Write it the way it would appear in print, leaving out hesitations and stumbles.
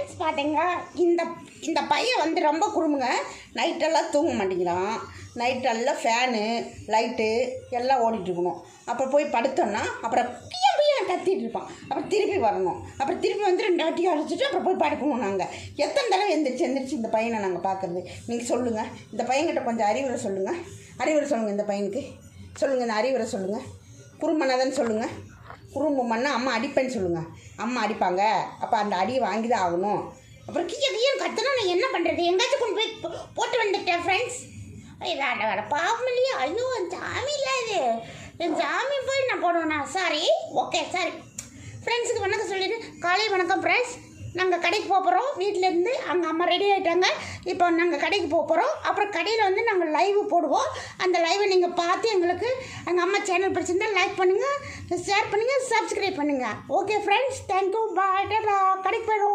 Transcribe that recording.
Friends பார்த்தீங்க, இந்த இந்த பையன் வந்து ரொம்ப குறும்புங்க. நைட்டெல்லாம் தூங்க மாட்டேங்கிறான். நைட்டெல்லாம் ஃபேனு லைட்டு எல்லாம் ஓடிட்டுருக்கணும். அப்புறம் போய் படுத்தோன்னா அப்புறம் பியம் பியம் கத்திட்டு இருப்பான். அப்புறம் திருப்பி வரணும். அப்புறம் திருப்பி வந்து 2 வாட்டி அடிச்சுட்டு அப்புறம் போய் படுக்கணும். நாங்கள் எத்தனை தடவை எந்திரிச்சு இந்த பையனை நாங்கள் பார்க்குறது. நீங்கள் சொல்லுங்கள், இந்த பையன்கிட்ட கொஞ்சம் அறிவுரை சொல்லுங்கள். இந்த பையனுக்கு சொல்லுங்கள், இந்த அறிவுரை சொல்லுங்கள். குறும்பனாதான்னு சொல்லுங்கள். குறும்பு மண்ணா அம்மா அடிப்பேன்னு சொல்லுங்கள். அம்மா அடிப்பாங்க, அப்போ அந்த அடியை வாங்கி தான் ஆகணும். அப்புறம் கிய்யும் கத்தனா நான் என்ன பண்ணுறது? எங்கேயாச்சும் கொண்டு போய் போட்டு வந்துட்டேன் ஃப்ரெண்ட்ஸ். வேற பாவம் இல்லையா? ஐயோ என் சாமி இல்லை, இது என் சாமி போய் நான் போடுவேண்ணா. Sorry, okay sorry. ஃப்ரெண்ட்ஸுக்கு வணக்கம் சொல்லிவிட்டு காலை வணக்கம் ஃப்ரெண்ட்ஸ். நாங்கள் கடைக்கு போகிறோம். வீட்டிலேருந்து அங்கே அம்மா ரெடி ஆகிட்டாங்க. இப்போ நாங்கள் கடைக்கு போகிறோம். அப்புறம் கடையில் வந்து நாங்கள் லைவ் போடுவோம். அந்த லைவை நீங்கள் பார்த்து எங்களுக்கு எங்கள் அம்மா சேனல் பிடிச்சிருந்தா லைக் பண்ணுங்கள், ஷேர் பண்ணுங்கள், சப்ஸ்கிரைப் பண்ணுங்கள். ஓகே ஃப்ரெண்ட்ஸ், தேங்க்யூ, பாய். கடைக்கு போயிடுவோம்.